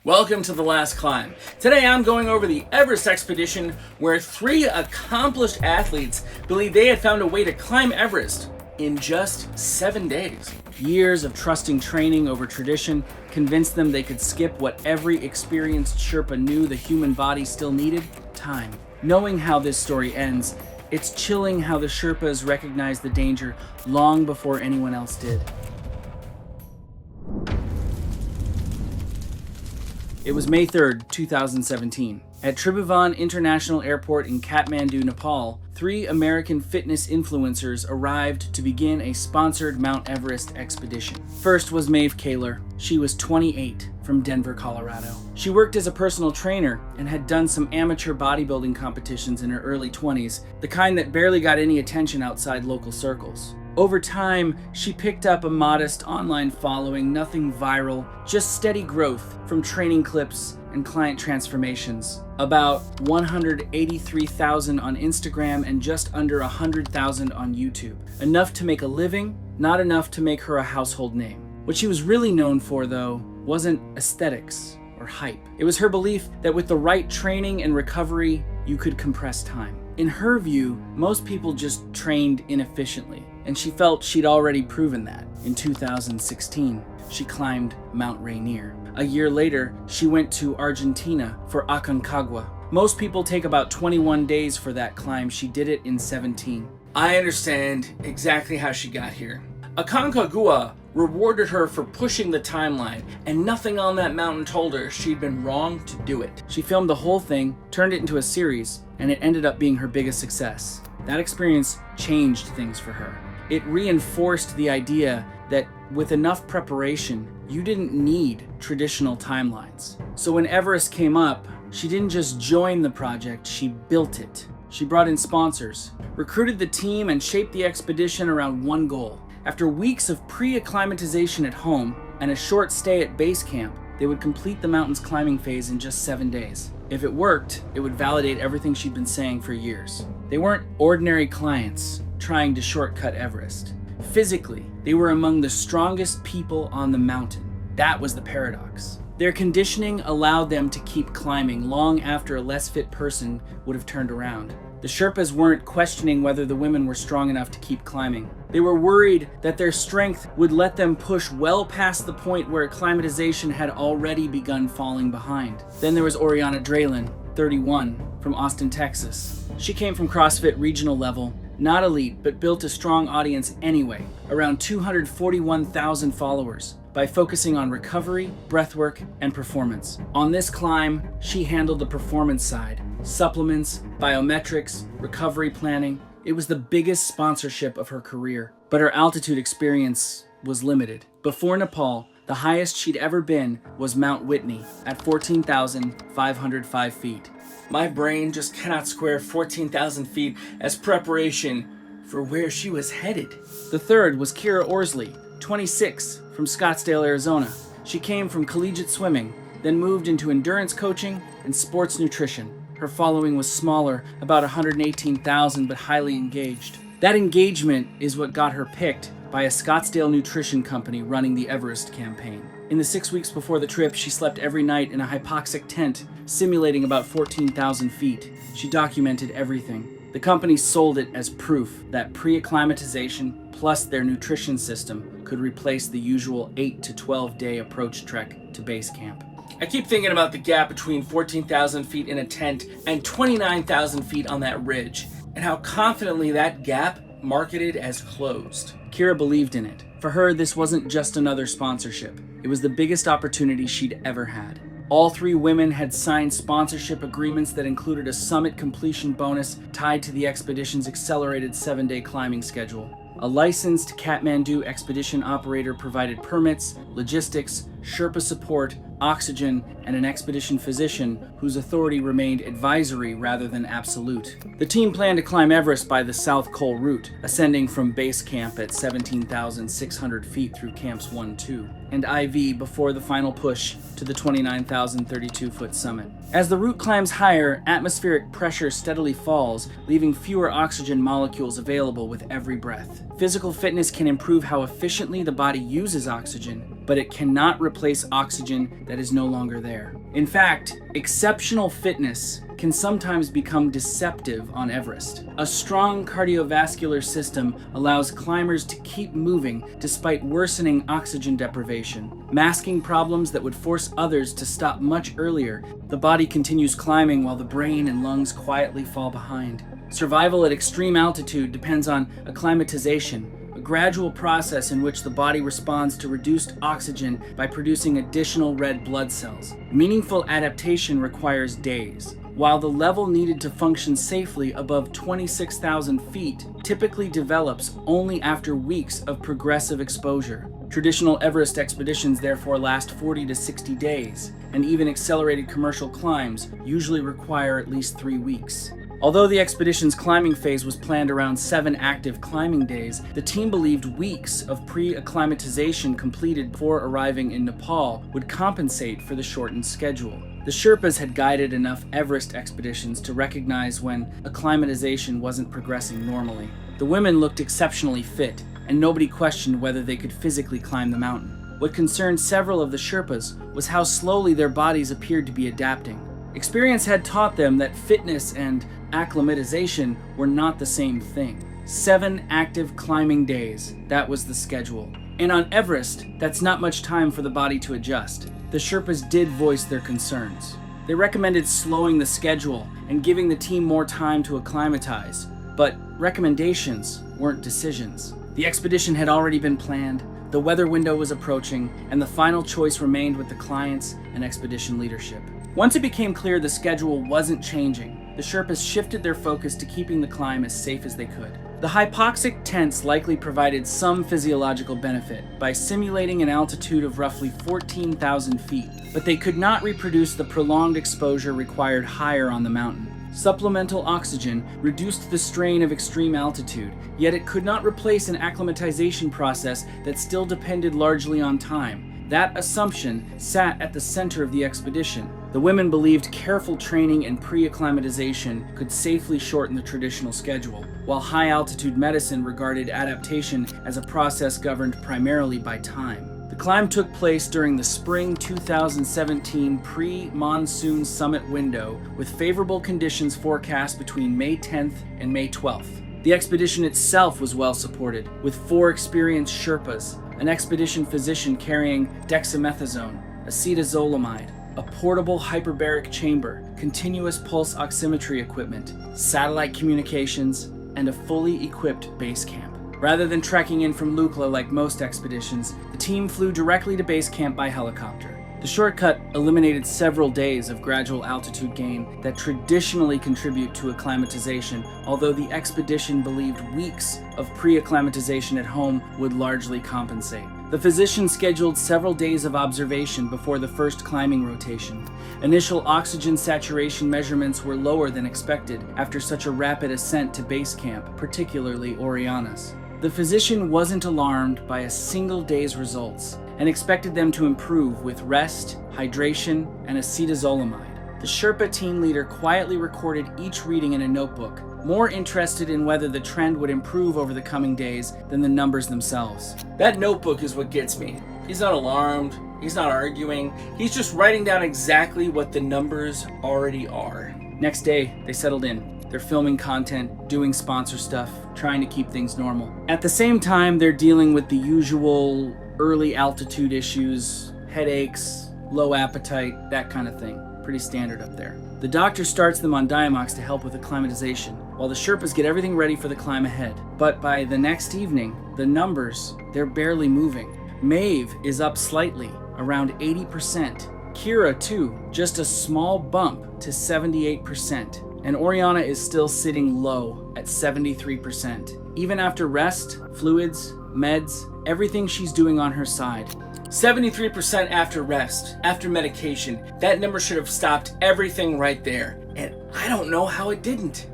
Welcome to The Last Climb. Today I'm going over the Everest expedition where 3 accomplished athletes believed they had found a way to climb Everest in just 7 days. Years of trusting training over tradition convinced them they could skip what every experienced Sherpa knew the human body still needed: time. Knowing how this story ends, it's chilling how the Sherpas recognized the danger long before anyone else did. It was May 3rd, 2017. At Tribhuvan International Airport in Kathmandu, Nepal, 3 American fitness influencers arrived to begin a sponsored Mount Everest expedition. First was Maeve Kaler. She was 28, from Denver, Colorado. She worked as a personal trainer and had done some amateur bodybuilding competitions in her early 20s, the kind that barely got any attention outside local circles. Over time, she picked up a modest online following, nothing viral, just steady growth from training clips and client transformations. About 183,000 on Instagram and just under 100,000 on YouTube. Enough to make a living, not enough to make her a household name. What she was really known for, though, wasn't aesthetics or hype. It was her belief that with the right training and recovery, you could compress time. In her view, most people just trained inefficiently, and she felt she'd already proven that. In 2016, she climbed Mount Rainier. A year later, she went to Argentina for Aconcagua. Most people take about 21 days for that climb. She did it in 17. I understand exactly how she got here. Aconcagua rewarded her for pushing the timeline, and nothing on that mountain told her she'd been wrong to do it. She filmed the whole thing, turned it into a series, and it ended up being her biggest success. That experience changed things for her. It reinforced the idea that with enough preparation, you didn't need traditional timelines. So when Everest came up, she didn't just join the project, she built it. She brought in sponsors, recruited the team, and shaped the expedition around one goal. After weeks of pre-acclimatization at home and a short stay at base camp, they would complete the mountain's climbing phase in just 7 days. If it worked, it would validate everything she'd been saying for years. They weren't ordinary clients trying to shortcut Everest. Physically, they were among the strongest people on the mountain. That was the paradox. Their conditioning allowed them to keep climbing long after a less fit person would have turned around. The Sherpas weren't questioning whether the women were strong enough to keep climbing. They were worried that their strength would let them push well past the point where acclimatization had already begun falling behind. Then there was Oriana Dralin, 31, from Austin, Texas. She came from CrossFit regional level, not elite, but built a strong audience anyway, around 241,000 followers, by focusing on recovery, breathwork, and performance. On this climb, she handled the performance side, supplements, biometrics, recovery planning. It was the biggest sponsorship of her career, but her altitude experience was limited. Before Nepal, the highest she'd ever been was Mount Whitney at 14,505 feet. My brain just cannot square 14,000 feet as preparation for where she was headed. The third was Kira Orsley, 26, from Scottsdale, Arizona. She came from collegiate swimming, then moved into endurance coaching and sports nutrition. Her following was smaller, about 118,000, but highly engaged. That engagement is what got her picked by a Scottsdale nutrition company running the Everest campaign. In the 6 weeks before the trip, she slept every night in a hypoxic tent, simulating about 14,000 feet. She documented everything. The company sold it as proof that pre-acclimatization plus their nutrition system could replace the usual 8 to 12 day approach trek to base camp. I keep thinking about the gap between 14,000 feet in a tent and 29,000 feet on that ridge, and how confidently that gap marketed as closed. Kira believed in it. For her, this wasn't just another sponsorship. It was the biggest opportunity she'd ever had. All 3 women had signed sponsorship agreements that included a summit completion bonus tied to the expedition's accelerated 7-day climbing schedule. A licensed Kathmandu expedition operator provided permits, logistics, Sherpa support, oxygen, and an expedition physician whose authority remained advisory rather than absolute. The team planned to climb Everest by the South Col route, ascending from base camp at 17,600 feet through camps 1-2, and IV before the final push to the 29,032-foot summit. As the route climbs higher, atmospheric pressure steadily falls, leaving fewer oxygen molecules available with every breath. Physical fitness can improve how efficiently the body uses oxygen, but it cannot replace oxygen that is no longer there. In fact, exceptional fitness can sometimes become deceptive on Everest. A strong cardiovascular system allows climbers to keep moving despite worsening oxygen deprivation, masking problems that would force others to stop much earlier. The body continues climbing while the brain and lungs quietly fall behind. Survival at extreme altitude depends on acclimatization, a gradual process in which the body responds to reduced oxygen by producing additional red blood cells. Meaningful adaptation requires days, while the level needed to function safely above 26,000 feet typically develops only after weeks of progressive exposure. Traditional Everest expeditions therefore last 40 to 60 days, and even accelerated commercial climbs usually require at least 3 weeks. Although the expedition's climbing phase was planned around 7 active climbing days, the team believed weeks of pre-acclimatization completed before arriving in Nepal would compensate for the shortened schedule. The Sherpas had guided enough Everest expeditions to recognize when acclimatization wasn't progressing normally. The women looked exceptionally fit, and nobody questioned whether they could physically climb the mountain. What concerned several of the Sherpas was how slowly their bodies appeared to be adapting. Experience had taught them that fitness and acclimatization were not the same thing. 7 active climbing days, that was the schedule. And on Everest, that's not much time for the body to adjust. The Sherpas did voice their concerns. They recommended slowing the schedule and giving the team more time to acclimatize, but recommendations weren't decisions. The expedition had already been planned, the weather window was approaching, and the final choice remained with the clients and expedition leadership. Once it became clear the schedule wasn't changing, the Sherpas shifted their focus to keeping the climb as safe as they could. The hypoxic tents likely provided some physiological benefit by simulating an altitude of roughly 14,000 feet, but they could not reproduce the prolonged exposure required higher on the mountain. Supplemental oxygen reduced the strain of extreme altitude, yet it could not replace an acclimatization process that still depended largely on time. That assumption sat at the center of the expedition. The women believed careful training and pre-acclimatization could safely shorten the traditional schedule, while high-altitude medicine regarded adaptation as a process governed primarily by time. The climb took place during the spring 2017 pre-monsoon summit window, with favorable conditions forecast between May 10th and May 12th. The expedition itself was well supported, with 4 experienced Sherpas, an expedition physician carrying dexamethasone, acetazolamide, a portable hyperbaric chamber, continuous pulse oximetry equipment, satellite communications, and a fully equipped base camp. Rather than trekking in from Lukla like most expeditions, the team flew directly to base camp by helicopter. The shortcut eliminated several days of gradual altitude gain that traditionally contribute to acclimatization, although the expedition believed weeks of pre-acclimatization at home would largely compensate. The physician scheduled several days of observation before the first climbing rotation. Initial oxygen saturation measurements were lower than expected after such a rapid ascent to base camp, particularly Oriana's. The physician wasn't alarmed by a single day's results and expected them to improve with rest, hydration, and acetazolamide. The Sherpa team leader quietly recorded each reading in a notebook, more interested in whether the trend would improve over the coming days than the numbers themselves. That notebook is what gets me. He's not alarmed, he's not arguing, he's just writing down exactly what the numbers already are. Next day, they settled in. They're filming content, doing sponsor stuff, trying to keep things normal. At the same time, they're dealing with the usual early altitude issues, headaches, low appetite, that kind of thing. Pretty standard up there. The doctor starts them on Diamox to help with acclimatization, while the Sherpas get everything ready for the climb ahead. But by the next evening, the numbers, they're barely moving. Maeve is up slightly, around 80%. Kira, too, just a small bump to 78%. And Oriana is still sitting low at 73%. Even after rest, fluids, meds, everything she's doing on her side. 73% after rest, after medication. That number should have stopped everything right there. And I don't know how it didn't.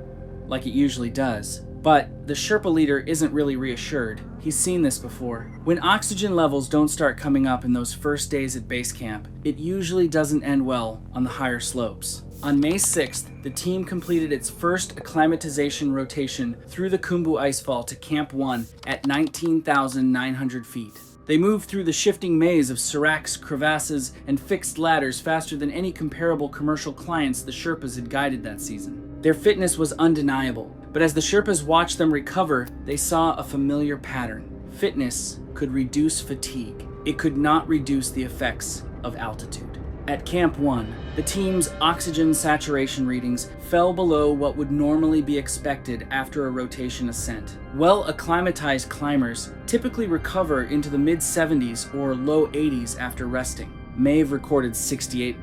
Like it usually does. But the Sherpa leader isn't really reassured. He's seen this before. When oxygen levels don't start coming up in those first days at base camp, it usually doesn't end well on the higher slopes. On May 6th, the team completed its first acclimatization rotation through the Khumbu Icefall to Camp 1 at 19,900 feet. They moved through the shifting maze of seracs, crevasses, and fixed ladders faster than any comparable commercial clients the Sherpas had guided that season. Their fitness was undeniable, but as the Sherpas watched them recover, they saw a familiar pattern. Fitness could reduce fatigue. It could not reduce the effects of altitude. At Camp 1, the team's oxygen saturation readings fell below what would normally be expected after a rotation ascent. Well-acclimatized climbers typically recover into the mid-70s or low 80s after resting. Maeve recorded 68%,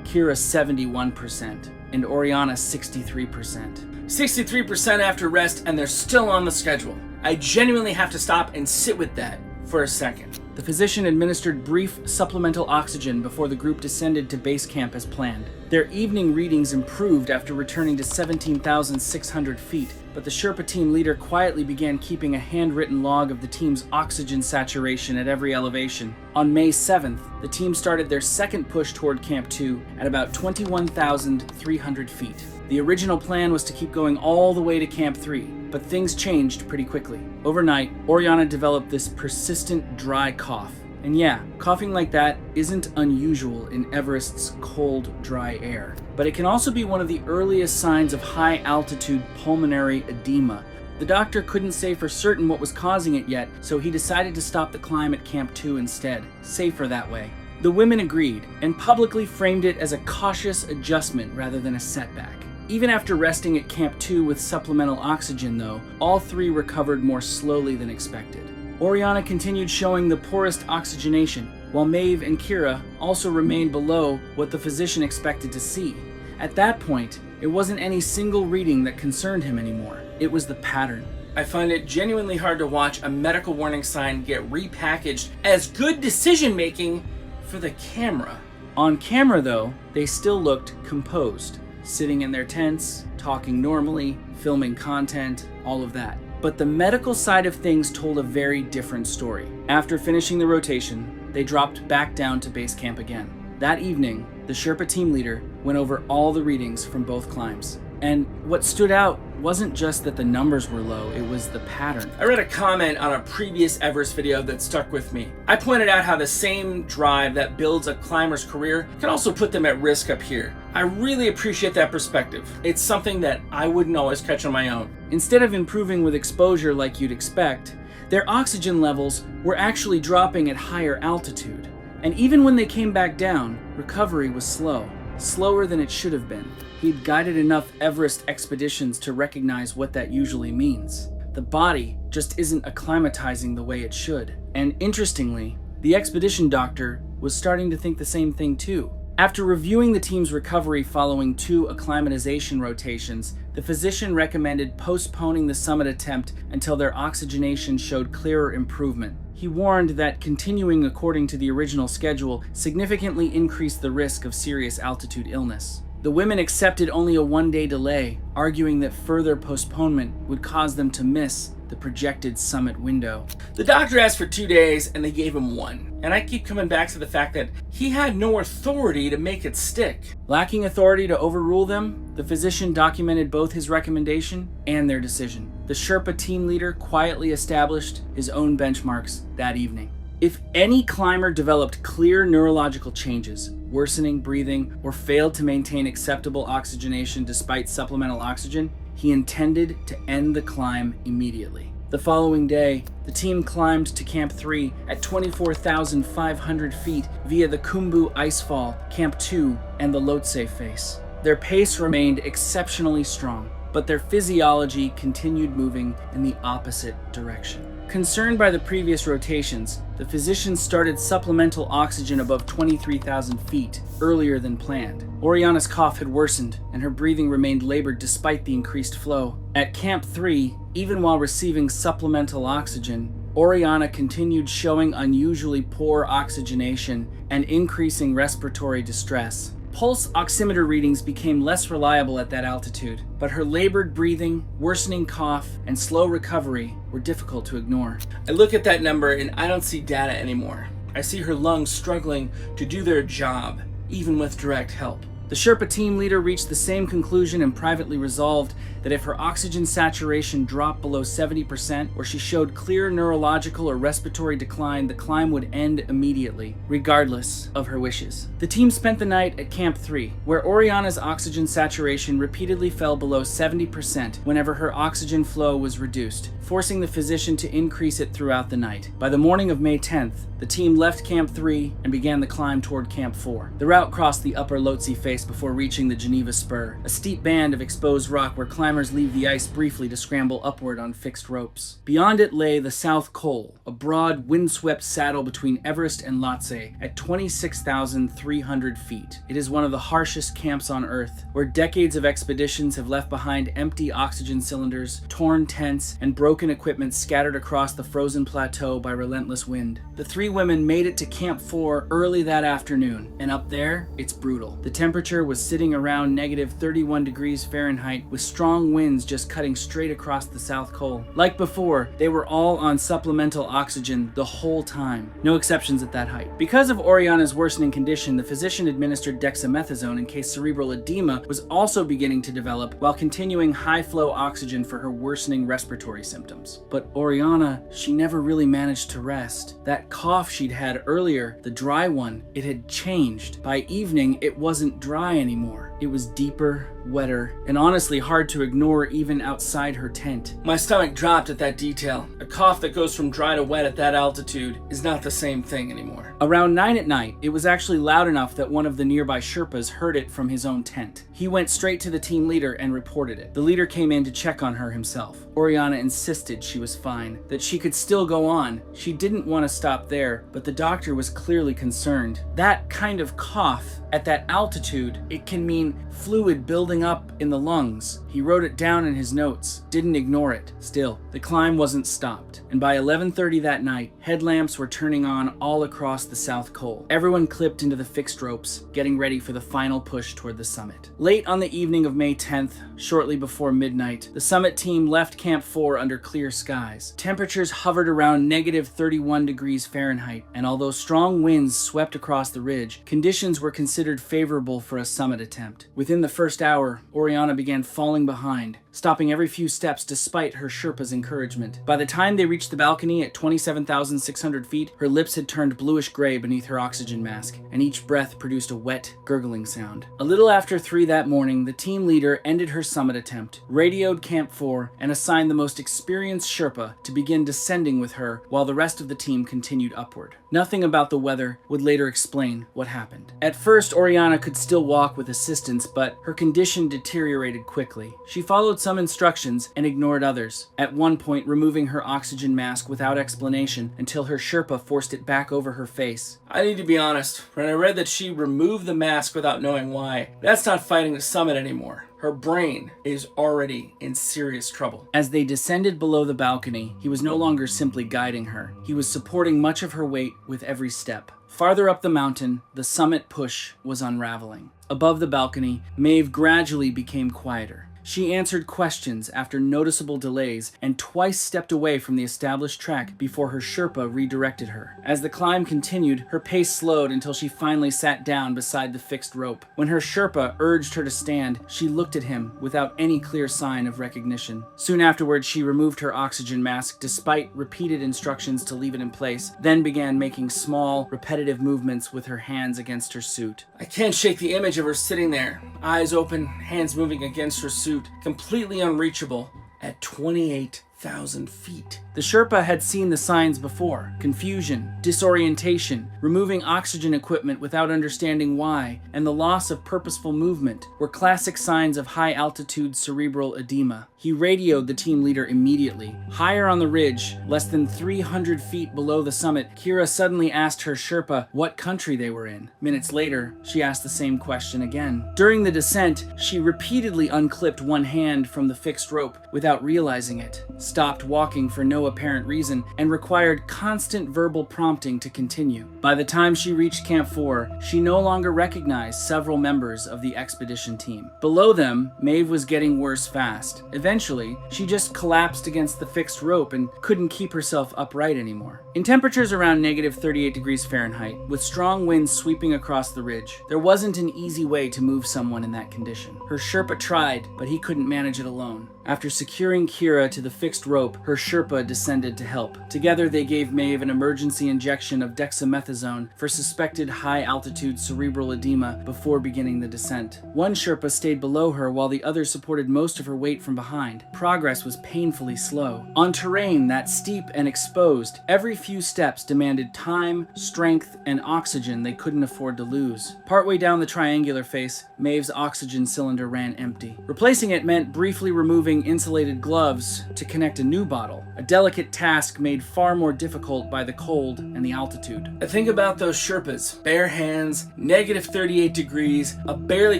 Kira 71%, and Oriana 63%. 63% after rest, and they're still on the schedule. I genuinely have to stop and sit with that for a second. The physician administered brief supplemental oxygen before the group descended to base camp as planned. Their evening readings improved after returning to 17,600 feet, but the Sherpa team leader quietly began keeping a handwritten log of the team's oxygen saturation at every elevation. On May 7th, the team started their second push toward Camp 2 at about 21,300 feet. The original plan was to keep going all the way to Camp 3, but things changed pretty quickly. Overnight, Oriana developed this persistent dry cough. And yeah, coughing like that isn't unusual in Everest's cold, dry air. But it can also be one of the earliest signs of high-altitude pulmonary edema. The doctor couldn't say for certain what was causing it yet, so he decided to stop the climb at Camp 2 instead. Safer that way. The women agreed, and publicly framed it as a cautious adjustment rather than a setback. Even after resting at Camp 2 with supplemental oxygen, though, all three recovered more slowly than expected. Oriana continued showing the poorest oxygenation, while Maeve and Kira also remained below what the physician expected to see. At that point, it wasn't any single reading that concerned him anymore. It was the pattern. I find it genuinely hard to watch a medical warning sign get repackaged as good decision-making for the camera. On camera, though, they still looked composed. Sitting in their tents, talking normally, filming content, all of that. But the medical side of things told a very different story. After finishing the rotation, they dropped back down to base camp again. That evening, the Sherpa team leader went over all the readings from both climbs. And what stood out wasn't just that the numbers were low, it was the pattern. I read a comment on a previous Everest video that stuck with me. I pointed out how the same drive that builds a climber's career can also put them at risk up here. I really appreciate that perspective. It's something that I wouldn't always catch on my own. Instead of improving with exposure like you'd expect, their oxygen levels were actually dropping at higher altitude. And even when they came back down, recovery was slow. Slower than it should have been. He'd guided enough Everest expeditions to recognize what that usually means. The body just isn't acclimatizing the way it should. And interestingly, the expedition doctor was starting to think the same thing too. After reviewing the team's recovery following 2 acclimatization rotations, the physician recommended postponing the summit attempt until their oxygenation showed clearer improvement. He warned that continuing according to the original schedule significantly increased the risk of serious altitude illness. The women accepted only a 1-day delay, arguing that further postponement would cause them to miss the projected summit window. The doctor asked for 2 days and they gave him 1. And I keep coming back to the fact that he had no authority to make it stick. Lacking authority to overrule them, the physician documented both his recommendation and their decision. The Sherpa team leader quietly established his own benchmarks that evening. If any climber developed clear neurological changes, worsening breathing, or failed to maintain acceptable oxygenation despite supplemental oxygen, he intended to end the climb immediately. The following day, the team climbed to Camp 3 at 24,500 feet via the Khumbu Icefall, Camp 2, and the Lhotse face. Their pace remained exceptionally strong, but their physiology continued moving in the opposite direction. Concerned by the previous rotations, the physicians started supplemental oxygen above 23,000 feet earlier than planned. Oriana's cough had worsened, and her breathing remained labored despite the increased flow. At Camp 3, even while receiving supplemental oxygen, Oriana continued showing unusually poor oxygenation and increasing respiratory distress. Pulse oximeter readings became less reliable at that altitude, but her labored breathing, worsening cough, and slow recovery were difficult to ignore. I look at that number and I don't see data anymore. I see her lungs struggling to do their job, even with direct help. The Sherpa team leader reached the same conclusion and privately resolved that if her oxygen saturation dropped below 70% or she showed clear neurological or respiratory decline, the climb would end immediately, regardless of her wishes. The team spent the night at Camp 3, where Oriana's oxygen saturation repeatedly fell below 70% whenever her oxygen flow was reduced, forcing the physician to increase it throughout the night. By the morning of May 10th, the team left Camp 3 and began the climb toward Camp 4. The route crossed the upper Lhotse face before reaching the Geneva Spur, a steep band of exposed rock where climbers leave the ice briefly to scramble upward on fixed ropes. Beyond it lay the South Col, a broad, windswept saddle between Everest and Lhotse at 26,300 feet. It is one of the harshest camps on Earth, where decades of expeditions have left behind empty oxygen cylinders, torn tents, and broken equipment scattered across the frozen plateau by relentless wind. The three women made it to Camp 4 early that afternoon, and up there, it's brutal. The temperature was sitting around negative 31 degrees Fahrenheit, with strong winds just cutting straight across the South Col. Like before, they were all on supplemental oxygen the whole time. No exceptions at that height. Because of Oriana's worsening condition, the physician administered dexamethasone in case cerebral edema was also beginning to develop while continuing high-flow oxygen for her worsening respiratory symptoms. But Oriana, she never really managed to rest. That cough she'd had earlier, the dry one, it had changed. By evening, it wasn't dry anymore. It was deeper, wetter, and honestly hard to ignore even outside her tent. My stomach dropped at that detail. A cough that goes from dry to wet at that altitude is not the same thing anymore. Around 9 at night, it was actually loud enough that one of the nearby Sherpas heard it from his own tent. He went straight to the team leader and reported it. The leader came in to check on her himself. Oriana insisted she was fine, that she could still go on. She didn't want to stop there, but the doctor was clearly concerned. That kind of cough at that altitude, it can mean fluid building up in the lungs. He wrote it down in his notes, didn't ignore it. Still, the climb wasn't stopped, and by 11:30 that night, headlamps were turning on all across the South Col. Everyone clipped into the fixed ropes, getting ready for the final push toward the summit. Late on the evening of May 10th, shortly before midnight, the summit team left Camp 4 under clear skies. Temperatures hovered around negative 31 degrees Fahrenheit, and although strong winds swept across the ridge, conditions were considered favorable for a summit attempt. Within the first hour, Oriana began falling behind, stopping every few steps despite her Sherpa's encouragement. By the time they reached the balcony at 27,600 feet, her lips had turned bluish-gray beneath her oxygen mask, and each breath produced a wet, gurgling sound. A little after 3 that morning, the team leader ended her summit attempt, radioed Camp 4, and assigned the most experienced Sherpa to begin descending with her while the rest of the team continued upward. Nothing about the weather would later explain what happened. At first, Oriana could still walk with assistance, but her condition deteriorated quickly. She followed some instructions and ignored others, at one point removing her oxygen mask without explanation until her Sherpa forced it back over her face. I need to be honest, when I read that she removed the mask without knowing why, that's not fighting the summit anymore. Her brain is already in serious trouble. As they descended below the balcony, he was no longer simply guiding her. He was supporting much of her weight with every step. Farther up the mountain, the summit push was unraveling. Above the balcony, Maeve gradually became quieter. She answered questions after noticeable delays and twice stepped away from the established track before her Sherpa redirected her. As the climb continued, her pace slowed until she finally sat down beside the fixed rope. When her Sherpa urged her to stand, she looked at him without any clear sign of recognition. Soon afterwards, she removed her oxygen mask despite repeated instructions to leave it in place, then began making small, repetitive movements with her hands against her suit. I can't shake the image of her sitting there, eyes open, hands moving against her suit, completely unreachable at 28,000 feet. The Sherpa had seen the signs before: confusion, disorientation, removing oxygen equipment without understanding why, and the loss of purposeful movement were classic signs of high-altitude cerebral edema. He radioed the team leader immediately. Higher on the ridge, less than 300 feet below the summit, Kira suddenly asked her Sherpa what country they were in. Minutes later, she asked the same question again. During the descent, she repeatedly unclipped one hand from the fixed rope without realizing it. stopped walking for no apparent reason, and required constant verbal prompting to continue. By the time she reached Camp 4, she no longer recognized several members of the expedition team. Below them, Maeve was getting worse fast. Eventually, she just collapsed against the fixed rope and couldn't keep herself upright anymore. In temperatures around negative 38 degrees Fahrenheit, with strong winds sweeping across the ridge, there wasn't an easy way to move someone in that condition. Her Sherpa tried, but he couldn't manage it alone. After securing Kira to the fixed rope, her Sherpa descended to help. Together, they gave Maeve an emergency injection of dexamethasone for suspected high-altitude cerebral edema before beginning the descent. One Sherpa stayed below her while the other supported most of her weight from behind. Progress was painfully slow. On terrain that steep and exposed, every few steps demanded time, strength, and oxygen they couldn't afford to lose. Partway down the triangular face, Maeve's oxygen cylinder ran empty. Replacing it meant briefly removing insulated gloves to connect a new bottle, a delicate task made far more difficult by the cold and the altitude. I think about those Sherpas, bare hands, negative 38 degrees, a barely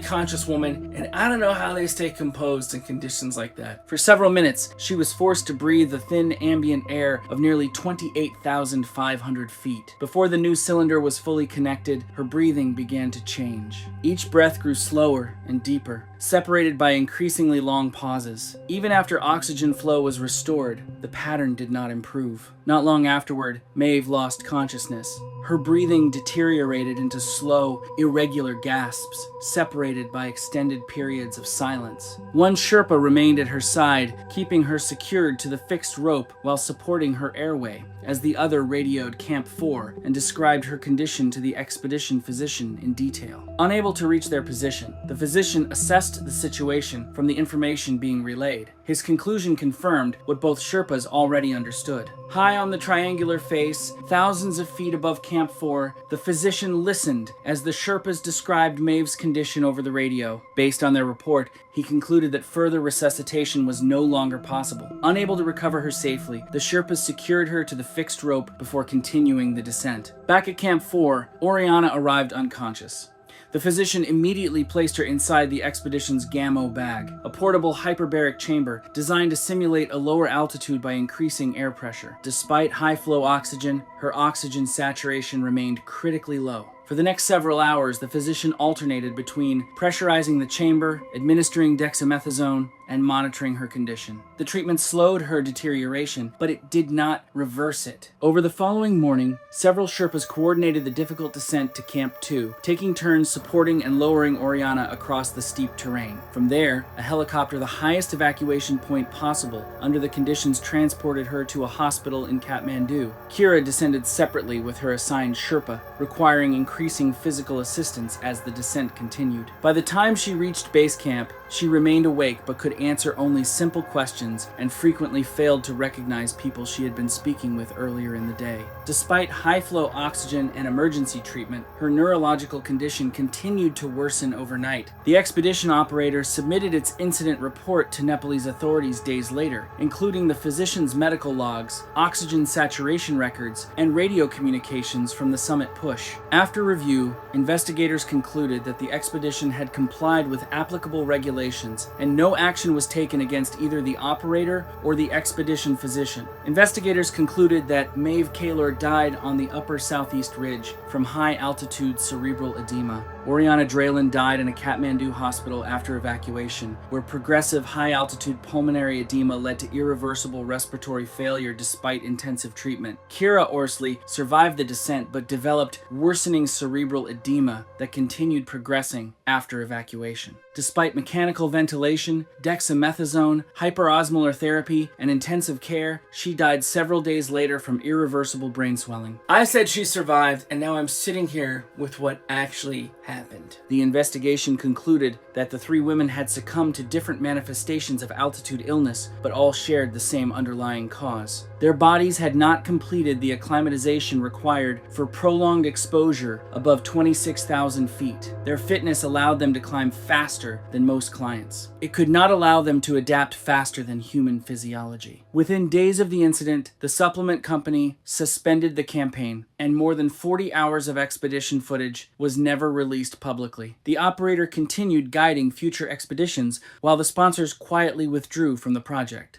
conscious woman, and I don't know how they stay composed in conditions like that. For several minutes, she was forced to breathe the thin ambient air of nearly 28,500 feet. Before the new cylinder was fully connected, her breathing began to change. Each breath grew slower and deeper, separated by increasingly long pauses. Even after oxygen flow was restored, the pattern did not improve. Not long afterward, Maeve lost consciousness. Her breathing deteriorated into slow, irregular gasps, separated by extended periods of silence. One Sherpa remained at her side, keeping her secured to the fixed rope while supporting her airway, as the other radioed Camp 4 and described her condition to the expedition physician in detail. Unable to reach their position, the physician assessed the situation from the information being relayed. His conclusion confirmed what both Sherpas already understood. High on the triangular face, thousands of feet above Camp 4, the physician listened as the Sherpas described Maeve's condition over the radio. Based on their report, he concluded that further resuscitation was no longer possible. Unable to recover her safely, the Sherpas secured her to the fixed rope before continuing the descent. Back at Camp 4, Oriana arrived unconscious. The physician immediately placed her inside the expedition's Gammo bag, a portable hyperbaric chamber designed to simulate a lower altitude by increasing air pressure. Despite high-flow oxygen, her oxygen saturation remained critically low. For the next several hours, the physician alternated between pressurizing the chamber, administering dexamethasone, and monitoring her condition. The treatment slowed her deterioration, but it did not reverse it. Over the following morning, several Sherpas coordinated the difficult descent to Camp 2, taking turns supporting and lowering Oriana across the steep terrain. From there, a helicopter, the highest evacuation point possible under the conditions, transported her to a hospital in Kathmandu. Kira descended separately with her assigned Sherpa, requiring increasing physical assistance as the descent continued. By the time she reached base camp, she remained awake but could answer only simple questions and frequently failed to recognize people she had been speaking with earlier in the day. Despite high-flow oxygen and emergency treatment, her neurological condition continued to worsen overnight. The expedition operator submitted its incident report to Nepalese authorities days later, including the physician's medical logs, oxygen saturation records, and radio communications from the summit push. After review, investigators concluded that the expedition had complied with applicable regulations and no action was taken against either the operator or the expedition physician. Investigators concluded that Maeve Kaylor died on the upper southeast ridge from high-altitude cerebral edema. Oriana Draylen died in a Kathmandu hospital after evacuation, where progressive high-altitude pulmonary edema led to irreversible respiratory failure despite intensive treatment. Kira Orsley survived the descent but developed worsening cerebral edema that continued progressing after evacuation. Despite mechanical ventilation, dexamethasone, hyperosmolar therapy, and intensive care, she died several days later from irreversible brain swelling. I said she survived, and now I'm sitting here with what actually happened. The investigation concluded that the three women had succumbed to different manifestations of altitude illness, but all shared the same underlying cause. Their bodies had not completed the acclimatization required for prolonged exposure above 26,000 feet. Their fitness allowed them to climb faster than most clients. It could not allow them to adapt faster than human physiology. Within days of the incident, the supplement company suspended the campaign, and more than 40 hours of expedition footage was never released publicly. The operator continued guiding future expeditions while the sponsors quietly withdrew from the project.